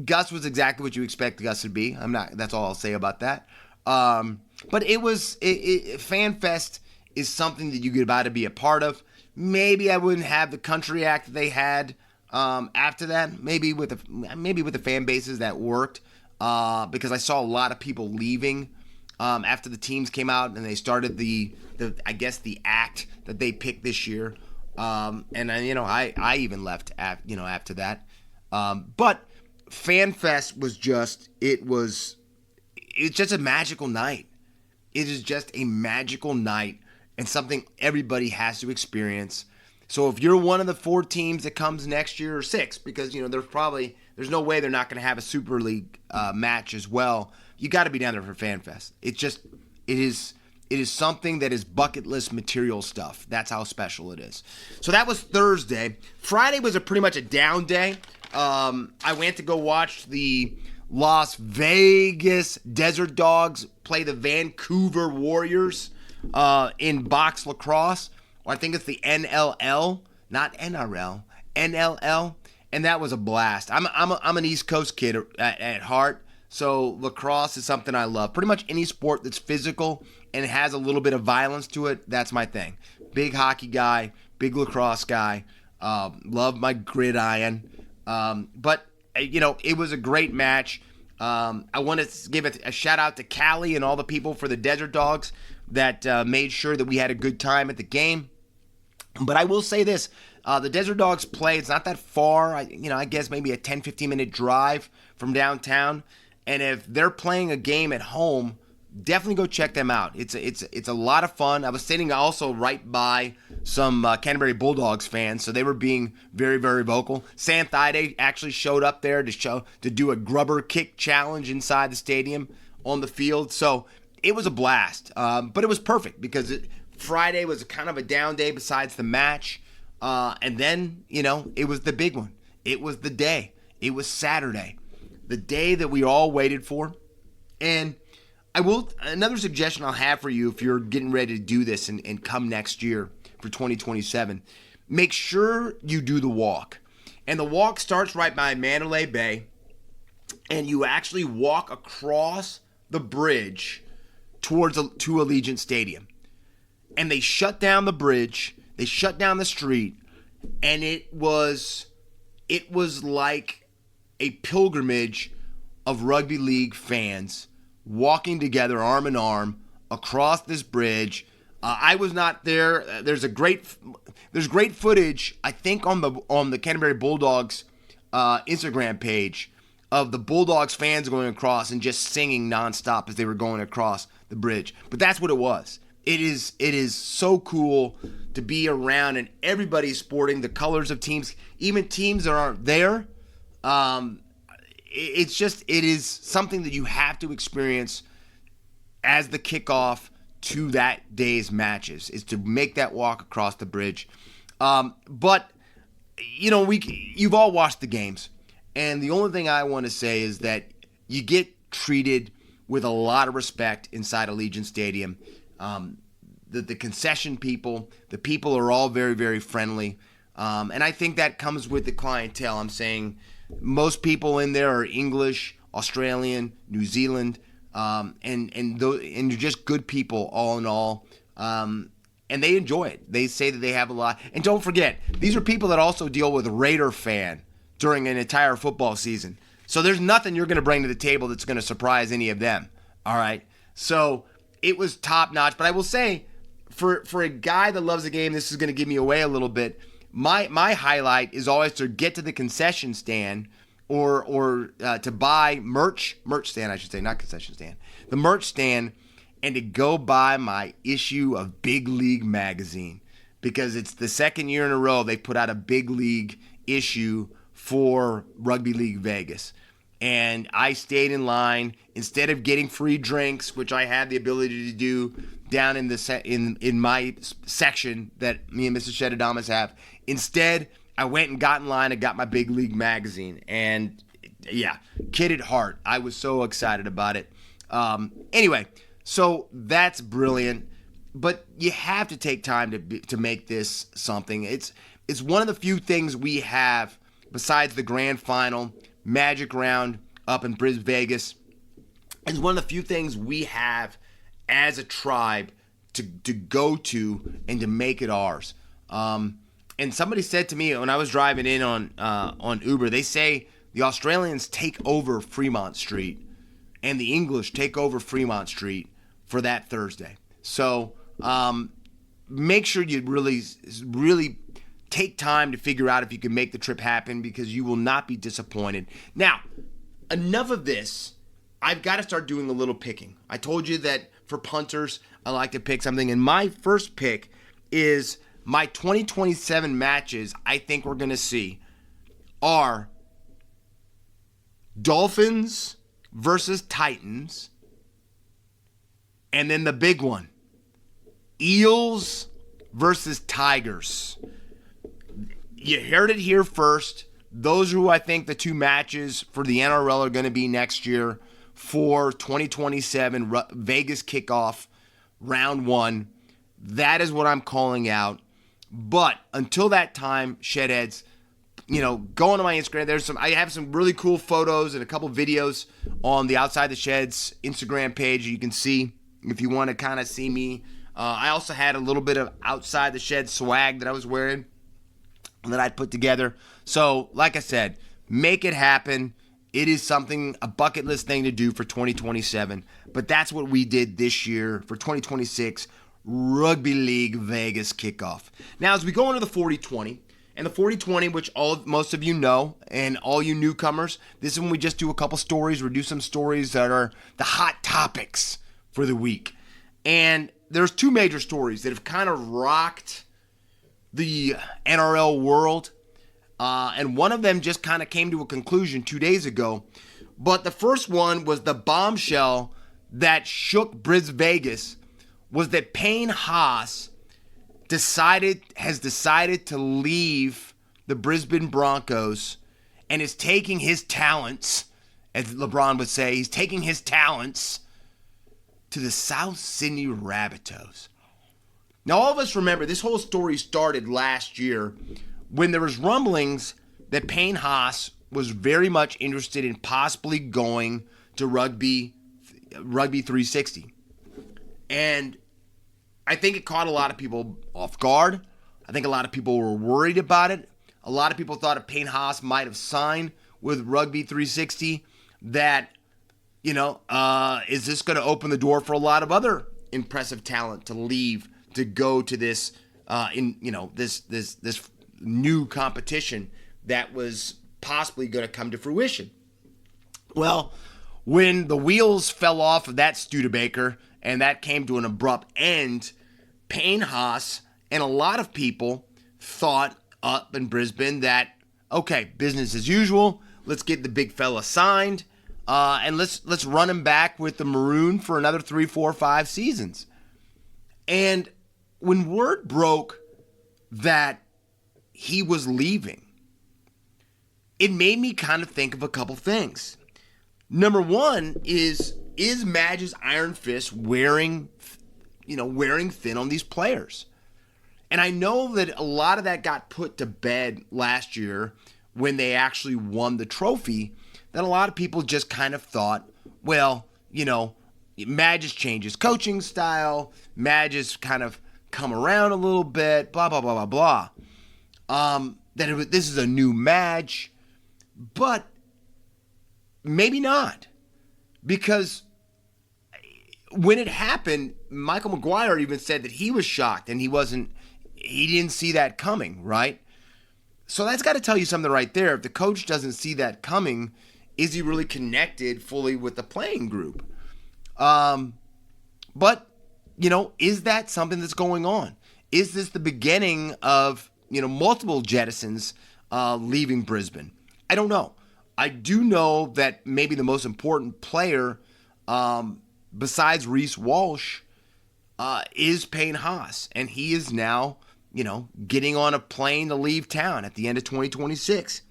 Gus was exactly what you expect Gus to be. That's all I'll say about that. But FanFest is something that you get about to be a part of. Maybe I wouldn't have the country act that they had after that. Maybe with the fan bases that worked. Because I saw a lot of people leaving after the teams came out and they started the act that they picked this year. I even left after that. But FanFest was it's just a magical night. It is just a magical night and something everybody has to experience. So if you're one of the 4 teams that comes next year, or 6, because there's no way they're not going to have a Super League match as well. You got to be down there for FanFest. It is something that is bucket list material stuff. That's how special it is. So that was Thursday. Friday was pretty much a down day. I went to go watch the Las Vegas Desert Dogs play the Vancouver Warriors in box lacrosse. Or I think it's the NLL, not NRL, NLL. And that was a blast. I'm an East Coast kid at heart, so lacrosse is something I love. Pretty much any sport that's physical and has a little bit of violence to it, that's my thing. Big hockey guy, big lacrosse guy. Love my gridiron. But it was a great match. I want to give a shout out to Callie and all the people for the Desert Dogs that made sure that we had a good time at the game. But I will say this. The Desert Dogs play, it's not that far, I guess maybe a 10, 15-minute drive from downtown. And if they're playing a game at home, definitely go check them out. It's a lot of fun. I was sitting also right by some Canterbury Bulldogs fans, so they were being very, very vocal. Sam Thide actually showed up there to do a grubber kick challenge inside the stadium on the field. So it was a blast. But it was perfect because Friday was kind of a down day besides the match. And then, it was the big one. It was the day. It was Saturday. The day that we all waited for. And another suggestion I'll have for you if you're getting ready to do this and come next year for 2027, make sure you do the walk. And the walk starts right by Mandalay Bay. And you actually walk across the bridge to Allegiant Stadium. And they shut down the bridge. They shut down the street, and it was like a pilgrimage of rugby league fans walking together arm in arm across this bridge. I was not there. There's great footage, I think, on the Canterbury Bulldogs Instagram page of the Bulldogs fans going across and just singing nonstop as they were going across the bridge. But that's what it was. It is so cool to be around, and everybody's sporting the colors of teams, even teams that aren't there. It is something that you have to experience as the kickoff to that day's matches, is to make that walk across the bridge. But you've all watched the games, and the only thing I want to say is that you get treated with a lot of respect inside Allegiant Stadium. The concession people, the people are all very, very friendly. And I think that comes with the clientele. I'm saying most people in there are English, Australian, New Zealand, and you're just good people all in all. And they enjoy it. They say that they have a lot. And don't forget, these are people that also deal with Raider fan during an entire football season. So there's nothing you're going to bring to the table that's going to surprise any of them. All right? So it was top notch. But I will say, for a guy that loves the game, this is going to give me away a little bit. My highlight is always to get to the concession stand or to buy merch stand, I should say, not concession stand, the merch stand, and to go buy my issue of Big League magazine, because it's the second year in a row they put out a Big League issue for Rugby League Vegas. And I stayed in line. Instead of getting free drinks, which I had the ability to do down in the in my section that me and Mr. Shedadamus have. Instead, I went and got in line and got my Big League magazine. And yeah, kid at heart. I was so excited about it. Anyway, so that's brilliant. But you have to take time to make this something. It's one of the few things we have besides the grand final, Magic Round up in Vegas. It's one of the few things we have as a tribe to go to and to make it ours. And somebody said to me when I was driving in on Uber, they say the Australians take over Fremont Street and the English take over Fremont Street for that Thursday. So make sure you really take time to figure out if you can make the trip happen, because you will not be disappointed. Now, enough of this. I've got to start doing a little picking. I told you that for punters, I like to pick something. And my first pick is my 2027 matches I think we're going to see are Dolphins versus Titans. And then the big one, Eels versus Tigers. You heard it here first. Those are who I think the two matches for the NRL are going to be next year for 2027 Vegas kickoff round 1. That is what I'm calling out. But until that time, Shedheads, go onto my Instagram. I have some really cool photos and a couple videos on the Outside the Sheds Instagram page. You can see if you want to kind of see me. I also had a little bit of Outside the Shed swag that I was wearing that I'd put together. So, like I said, make it happen. It is something, a bucket list thing to do for 2027. But that's what we did this year for 2026 Rugby League Vegas kickoff. Now, as we go into the 40-20, and the 40-20, which most of you know, and all you newcomers, this is when we just do a couple stories. We do some stories that are the hot topics for the week. And there's two major stories that have kind of rocked the NRL world. And one of them just kind of came to a conclusion 2 days ago. But the first one was the bombshell that shook Vegas, was that Payne has decided to leave the Brisbane Broncos and is taking his talents, as LeBron would say, he's taking his talents to the South Sydney Rabbitohs. Now, all of us remember this whole story started last year when there was rumblings that Payne Haas was very much interested in possibly going to Rugby 360. And I think it caught a lot of people off guard. I think a lot of people were worried about it. A lot of people thought if Payne Haas might have signed with Rugby 360, that, is this going to open the door for a lot of other impressive talent to leave to go to this, this new competition that was possibly going to come to fruition. Well, when the wheels fell off of that Studebaker and that came to an abrupt end, Payne Haas and a lot of people thought up in Brisbane that, okay, business as usual, let's get the big fella signed, and let's run him back with the Maroon for another 3, 4, 5 seasons. And when word broke that he was leaving, it made me kind of think of a couple things. Number one is Madge's Iron Fist wearing thin on these players? And I know that a lot of that got put to bed last year when they actually won the trophy, that a lot of people just kind of thought, well, Madge has changed his coaching style, Madge has kind of come around a little bit, blah, blah, blah, blah, blah. This is a new Madge, but maybe not. Because when it happened, Michael Maguire even said that he was shocked and he didn't see that coming, right? So that's got to tell you something right there. If the coach doesn't see that coming, is he really connected fully with the playing group? But, is that something that's going on? Is this the beginning of, multiple jettisons leaving Brisbane? I don't know. I do know that maybe the most important player besides Reece Walsh is Payne Haas. And he is now, getting on a plane to leave town at the end of 2026.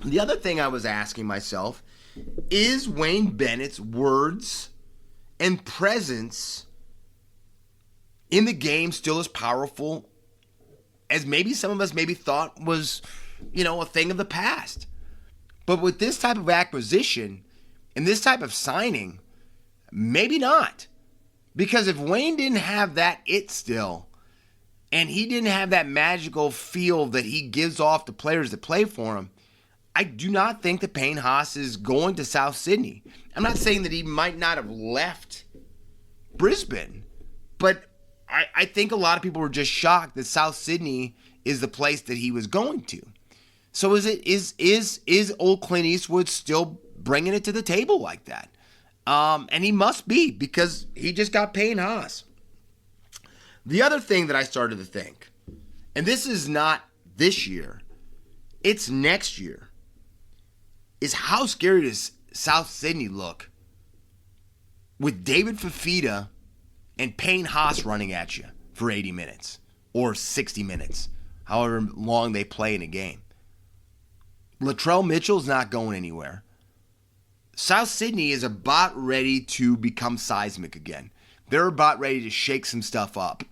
The other thing I was asking myself, is Wayne Bennett's words and presence in the game still as powerful as maybe some of us maybe thought was, a thing of the past? But with this type of acquisition and this type of signing, maybe not. Because if Wayne didn't have that it still, and he didn't have that magical feel that he gives off to players that play for him, I do not think that Payne Haas is going to South Sydney. I'm not saying that he might not have left Brisbane, but I think a lot of people were just shocked that South Sydney is the place that he was going to. So is old Clint Eastwood still bringing it to the table like that? And he must be, because he just got Payne Haas. The other thing that I started to think, and this is not this year, it's next year, is how scary does South Sydney look with David Fafita and Payne Haas running at you for 80 minutes or 60 minutes, however long they play in a game. Latrell Mitchell's not going anywhere. South Sydney is about ready to become seismic again. They're about ready to shake some stuff up.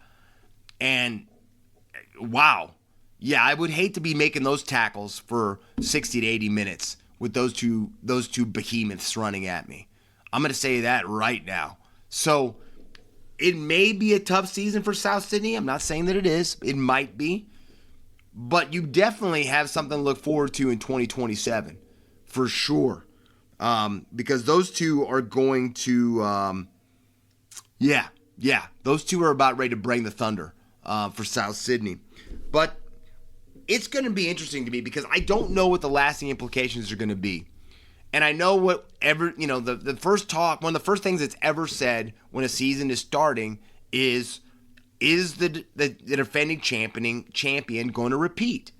And wow. Yeah, I would hate to be making those tackles for 60 to 80 minutes with those two behemoths running at me. I'm going to say that right now. So it may be a tough season for South Sydney. I'm not saying that it is. It might be. But you definitely have something to look forward to in 2027 for sure. Because those two are going to, those two are about ready to bring the thunder for South Sydney. But it's going to be interesting to me because I don't know what the lasting implications are going to be. And I know the first talk, one of the first things that's ever said when a season is starting is the defending champion going to repeat?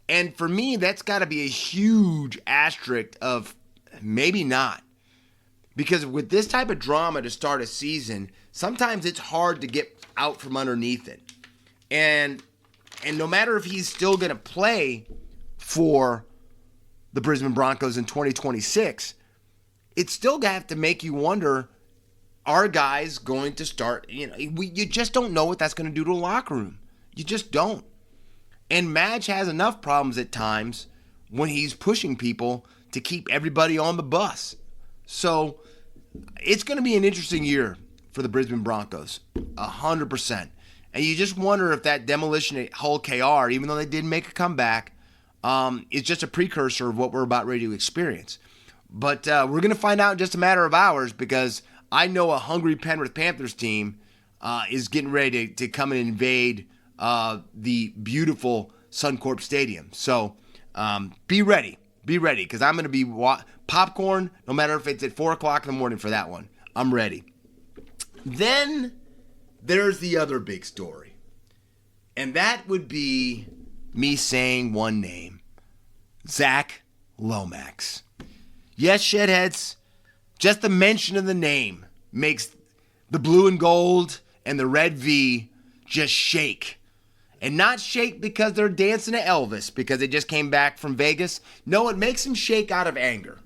And for me, that's got to be a huge asterisk of maybe not. Because with this type of drama to start a season, sometimes it's hard to get out from underneath it. And no matter if he's still going to play for the Brisbane Broncos in 2026, it's still going to have to make you wonder, are guys going to start? You just don't know what that's going to do to a locker room. You just don't. And Madge has enough problems at times when he's pushing people to keep everybody on the bus. So it's going to be an interesting year for the Brisbane Broncos, 100%. And you just wonder if that demolition at Hull KR, even though they did make a comeback, is just a precursor of what we're about ready to experience. But we're going to find out in just a matter of hours, because I know a hungry Penrith Panthers team is getting ready to come and invade the beautiful Suncorp Stadium. So be ready, because I'm going to be popcorn, no matter if it's at 4 o'clock in the morning for that one. I'm ready. Then there's the other big story, and that would be me saying one name, Zac Lomax. Yes, Shedheads, just the mention of the name makes the blue and gold and the red V just shake. And not shake because they're dancing to Elvis because they just came back from Vegas. No, it makes them shake out of anger.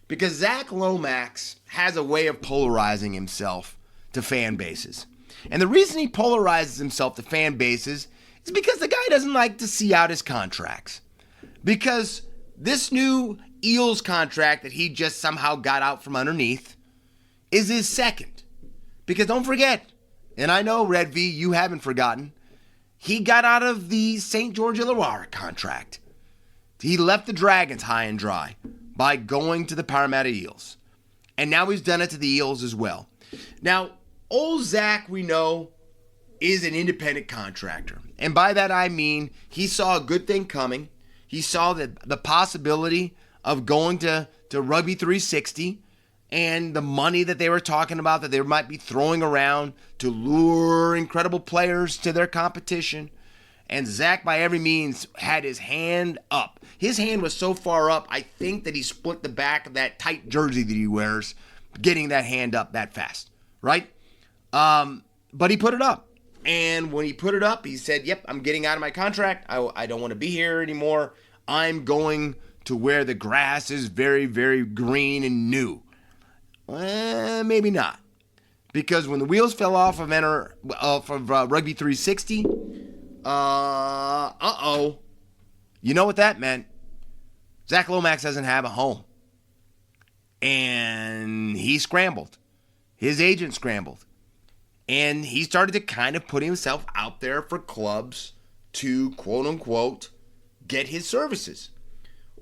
Because Zac Lomax has a way of polarizing himself to fan bases. And the reason he polarizes himself to fan bases is because the guy doesn't like to see out his contracts. Because this new Eels contract that he just somehow got out from underneath is his second. Because don't forget, and I know, Red V, you haven't forgotten, he got out of the St. George Illawarra contract. He left the Dragons high and dry by going to the Parramatta Eels. And now he's done it to the Eels as well. Now, old Zach, we know, is an independent contractor. And by that I mean he saw a good thing coming. He saw the possibility of going to Rugby 360 and the money that they were talking about that they might be throwing around to lure incredible players to their competition. And Zach, by every means, had his hand up. His hand was so far up, I think that he split the back of that tight jersey that he wears, getting that hand up that fast, right? But he put it up. And when he put it up, he said, yep, I'm getting out of my contract. I don't want to be here anymore. I'm going to where the grass is very, very green and new. Maybe not. Because when the wheels fell off of Rugby 360, you know what that meant? Zac Lomax doesn't have a home. And he scrambled. His agent scrambled. And he started to kind of put himself out there for clubs to, quote unquote, get his services.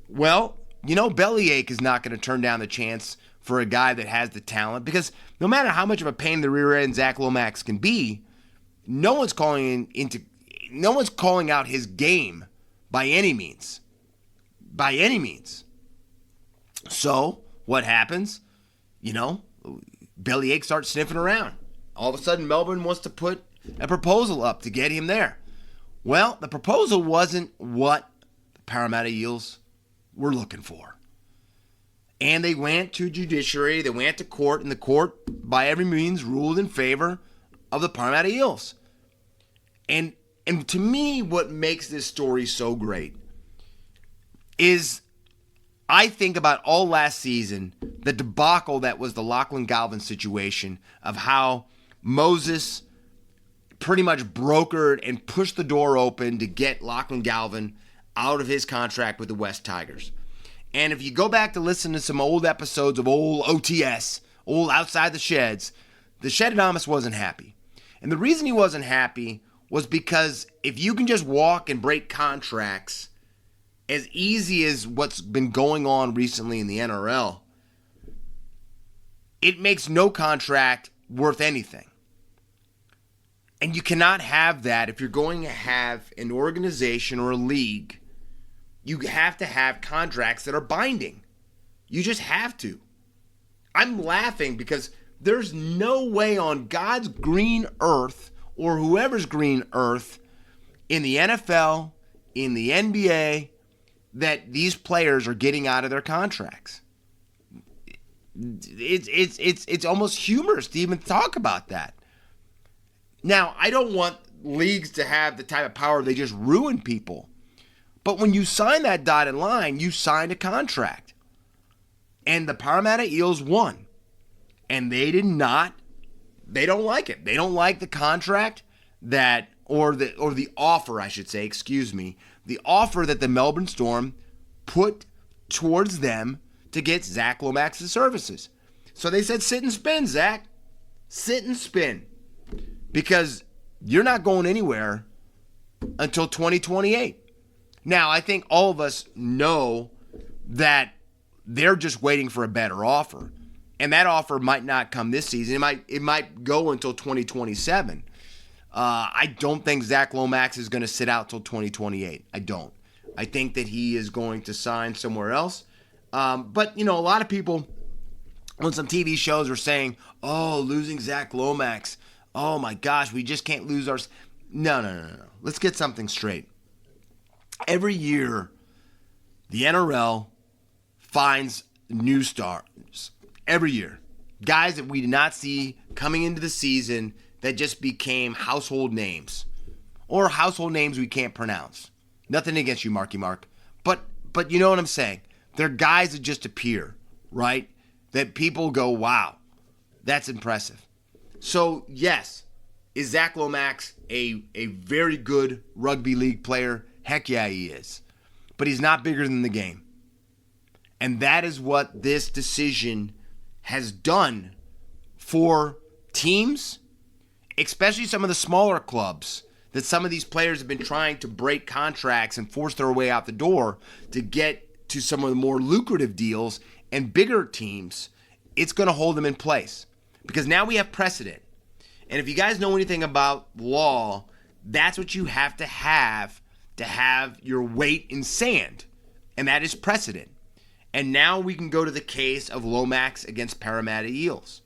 Well, Bellyache is not going to turn down the chance for a guy that has the talent, because no matter how much of a pain in the rear end Zac Lomax can be, no one's calling out his game by any means. By any means. So, what happens? Bellyache starts sniffing around. All of a sudden, Melbourne wants to put a proposal up to get him there. Well, the proposal wasn't what the Parramatta Eels were looking for. And they went to judiciary, they went to court, and the court, by every means, ruled in favor of the Parramatta Eels. And to me, what makes this story so great is I think about all last season, the debacle that was the Lachlan Galvin situation of how Moses pretty much brokered and pushed the door open to get Lachlan Galvin out of his contract with the West Tigers. And if you go back to listen to some old episodes of old OTS, old Outside the Sheds, the Shedadamus wasn't happy. And the reason he wasn't happy was because if you can just walk and break contracts as easy as what's been going on recently in the NRL, it makes no contract worth anything. And you cannot have that if you're going to have an organization or a league. You have to have contracts that are binding. You just have to. I'm laughing because there's no way on God's green earth or whoever's green earth in the NFL, in the NBA, that these players are getting out of their contracts. It's almost humorous to even talk about that. Now, I don't want leagues to have the type of power they just ruin people. But when you sign that dotted line, you signed a contract. And the Parramatta Eels won. And they don't like it. They don't like the contract or the offer, I should say, the offer that the Melbourne Storm put towards them to get Zac Lomax's services. So they said, sit and spin, Zac. Sit and spin. Because you're not going anywhere until 2028. Now, I think all of us know that they're just waiting for a better offer. And that offer might not come this season. It might go until 2027. I don't think Zac Lomax is going to sit out till 2028. I don't. I think that he is going to sign somewhere else. But, a lot of people on some TV shows are saying, oh, losing Zac Lomax. Oh, my gosh, we just can't lose ours. No. Let's get something straight. Every year, the NRL finds new stars. Every year. Guys that we did not see coming into the season that just became household names. Or household names we can't pronounce. Nothing against you, Marky Mark. But you know what I'm saying. They're guys that just appear, right? That people go, wow, that's impressive. So, yes, is Zac Lomax a very good rugby league player? Heck yeah, he is. But he's not bigger than the game. And that is what this decision has done for teams, especially some of the smaller clubs, that some of these players have been trying to break contracts and force their way out the door to get to some of the more lucrative deals, and bigger teams, it's going to hold them in place. Because now we have precedent. And if you guys know anything about law, that's what you have to have your weight in sand. And that is precedent. And now we can go to the case of Lomax against Parramatta Eels.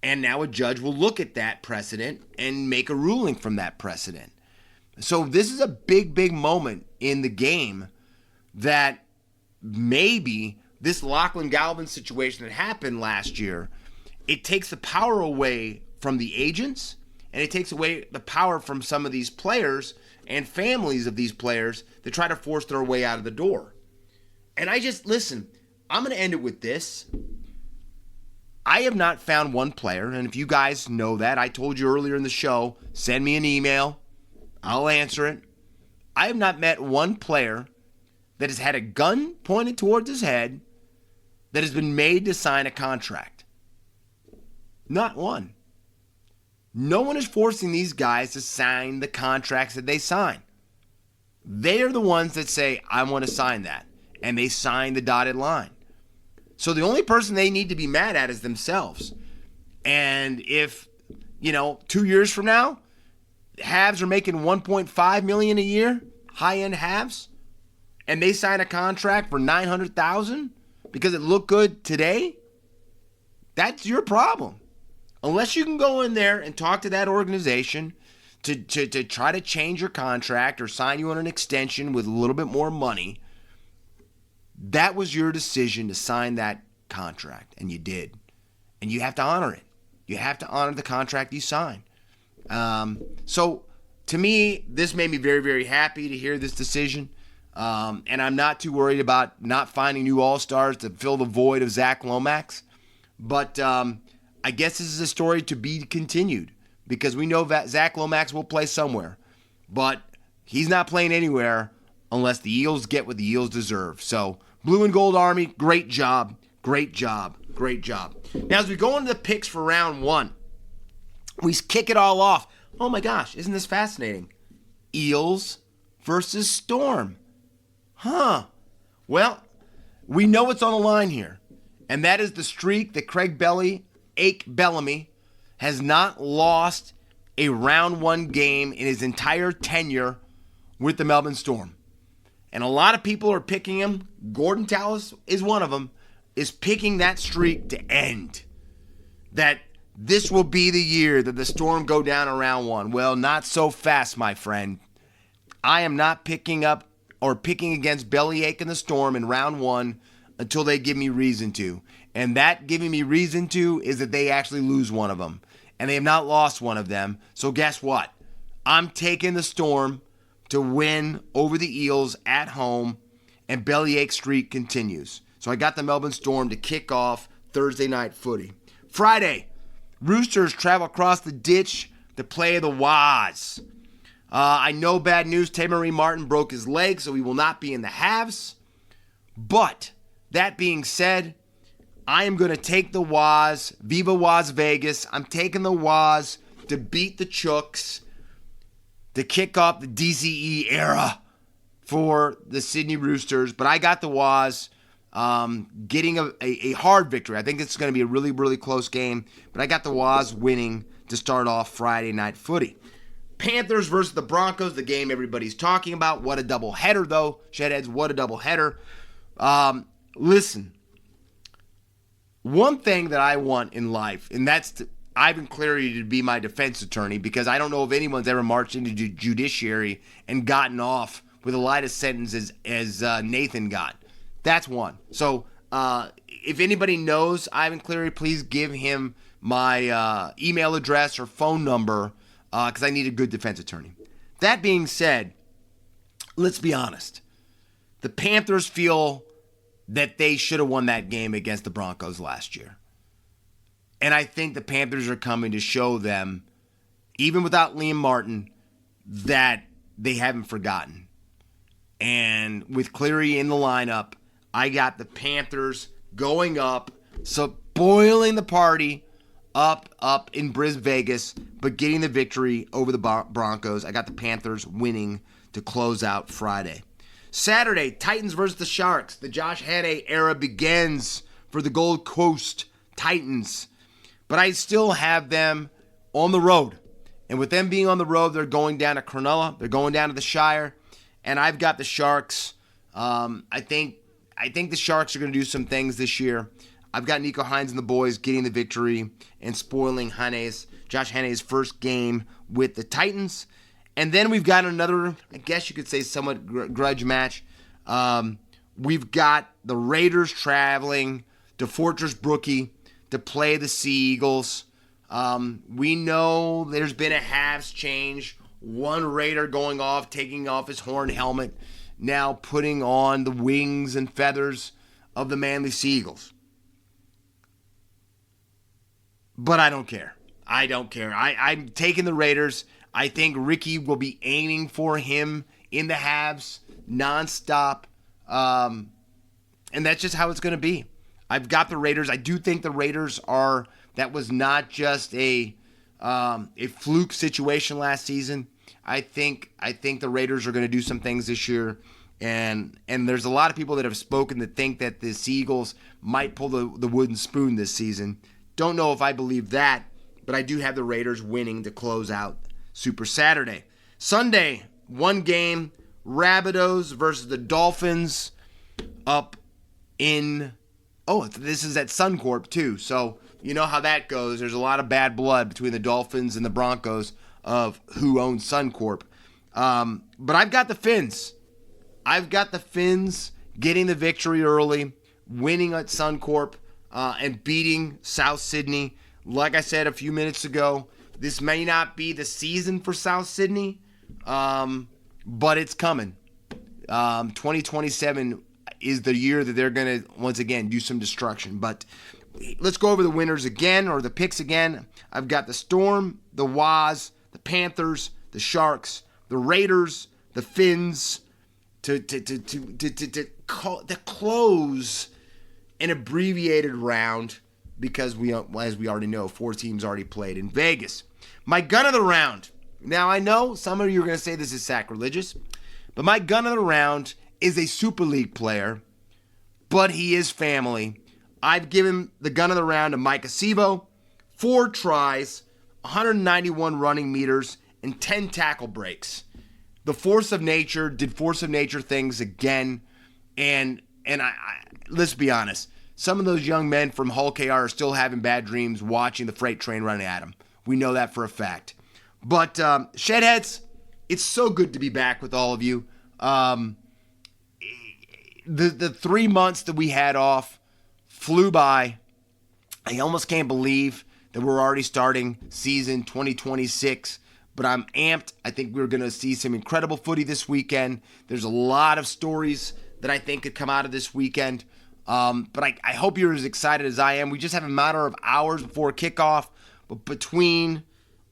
And now a judge will look at that precedent and make a ruling from that precedent. So this is a big, big moment in the game that maybe this Lachlan Galvin situation that happened last year, it takes the power away from the agents, and it takes away the power from some of these players and families of these players that try to force their way out of the door. And listen, I'm going to end it with this. I have not found one player, and if you guys know that, I told you earlier in the show, send me an email. I'll answer it. I have not met one player that has had a gun pointed towards his head that has been made to sign a contract. Not one. No one is forcing these guys to sign the contracts that they sign. They are the ones that say, I want to sign that. And they sign the dotted line. So the only person they need to be mad at is themselves. And if, 2 years from now, Habs are making $1.5 million a year, high-end Habs, and they sign a contract for $900,000 because it looked good today, that's your problem. Unless you can go in there and talk to that organization to try to change your contract or sign you on an extension with a little bit more money, that was your decision to sign that contract, and you did. And you have to honor it. You have to honor the contract you signed. So, to me, this made me very, very happy to hear this decision. And I'm not too worried about not finding new all-stars to fill the void of Zac Lomax. But I guess this is a story to be continued because we know that Zac Lomax will play somewhere. But he's not playing anywhere unless the Eels get what the Eels deserve. So, Blue and Gold Army, great job, great job, great job. Now, as we go into the picks for round one, we kick it all off. Oh my gosh, isn't this fascinating? Eels versus Storm. Huh. Well, we know what's on the line here, and that is the streak that Craig Bellamy has not lost a round one game in his entire tenure with the Melbourne Storm. And a lot of people are picking him. Gordon Tallis is one of them, is picking that streak to end. That this will be the year that the Storm go down in round one. Well, not so fast, my friend. I am not picking up or picking against Bellyache and the Storm in round one until they give me reason to. And that giving me reason to is that they actually lose one of them. And they have not lost one of them. So guess what? I'm taking the Storm to win over the Eels at home, and Bellyache streak continues. So I got the Melbourne Storm to kick off Thursday night footy. Friday, Roosters travel across the ditch to play the Waz. I know bad news. Tay-Marie Martin broke his leg, so he will not be in the halves. But that being said, I am going to take the Waz. Viva Waz Vegas. I'm taking the Waz to beat the Chooks, to kick off the DCE era for the Sydney Roosters. But I got the Waz getting a hard victory. I think it's going to be a really, really close game. But I got the Waz winning to start off Friday night footy. Panthers versus the Broncos, the game everybody's talking about. What a doubleheader, though. Shedheads, what a doubleheader. Listen, one thing that I want in life, and that's Ivan Cleary to be my defense attorney, because I don't know if anyone's ever marched into the judiciary and gotten off with a light of sentence as Nathan got. That's one. So if anybody knows Ivan Cleary, please give him my email address or phone number, because I need a good defense attorney. That being said, let's be honest. The Panthers feel that they should have won that game against the Broncos last year. And I think the Panthers are coming to show them, even without Liam Martin, that they haven't forgotten. And with Cleary in the lineup, I got the Panthers going up, spoiling the party up in Vegas, but getting the victory over the Broncos. I got the Panthers winning to close out Friday. Saturday, Titans versus the Sharks. The Josh Hannay era begins for the Gold Coast Titans. But I still have them on the road. And with them being on the road, they're going down to Cronulla. They're going down to the Shire. And I've got the Sharks. I think the Sharks are going to do some things this year. I've got Nico Hines and the boys getting the victory and spoiling Josh Hannay's first game with the Titans. And then we've got another, I guess you could say, somewhat grudge match. We've got the Raiders traveling to Fortress Brookie to play the Sea Eagles. We know there's been a halves change. One Raider going off, taking off his horn helmet, now putting on the wings and feathers of the Manly Seagulls. But I don't care. I'm taking the Raiders. I think Ricky will be aiming for him in the halves nonstop. And that's just how it's going to be. I've got the Raiders. I do think the Raiders that was not just a fluke situation last season. I think the Raiders are going to do some things this year. And there's a lot of people that have spoken that think that the Seagulls might pull the wooden spoon this season. Don't know if I believe that, but I do have the Raiders winning to close out Super Saturday. Sunday, one game, Rabbitohs versus the Dolphins up in, this is at Suncorp too, so you know how that goes. There's a lot of bad blood between the Dolphins and the Broncos of who owns Suncorp. But I've got the Fins. I've got the Fins getting the victory early, winning at Suncorp, and beating South Sydney. Like I said a few minutes ago, this may not be the season for South Sydney, but it's coming. 2027 is the year that they're going to, once again, do some destruction. But let's go over the winners again, or the picks again. I've got the Storm, the Waz, the Panthers, the Sharks, the Raiders, the Fins, to close an abbreviated round, because as we already know, 4 teams already played in Vegas. My gun of the round. Now, I know some of you are going to say this is sacrilegious, but my gun of the round is a Super League player, but he is family. I've given the gun of the round to Maika, 4 tries, 191 running meters, and 10 tackle breaks. The force of nature did force of nature things again, and I let's be honest, some of those young men from Hull KR are still having bad dreams watching the freight train running at them. We know that for a fact. But Shedheads, it's so good to be back with all of you. The 3 months that we had off flew by. I almost can't believe that we're already starting season 2026. But I'm amped. I think we're going to see some incredible footy this weekend. There's a lot of stories that I think could come out of this weekend. But I hope you're as excited as I am. We just have a matter of hours before kickoff. But between,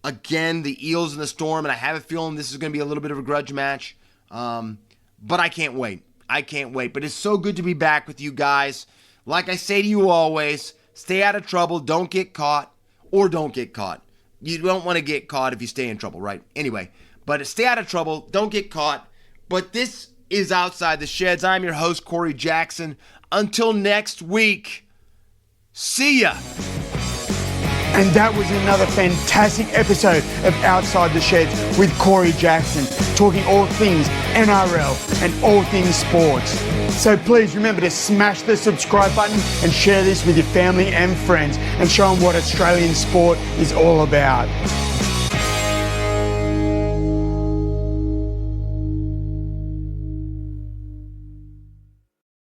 again, the Eels and the Storm, and I have a feeling this is going to be a little bit of a grudge match. But I can't wait. But it's so good to be back with you guys. Like I say to you always, stay out of trouble. Don't get caught, or don't get caught. You don't want to get caught if you stay in trouble, right? Anyway, but stay out of trouble. Don't get caught. But this is Outside the Sheds. I'm your host, Corey Jackson. Until next week, see ya. And that was another fantastic episode of Outside the Sheds with Corey Jackson, talking all things NRL and all things sports. So please remember to smash the subscribe button and share this with your family and friends and show them what Australian sport is all about.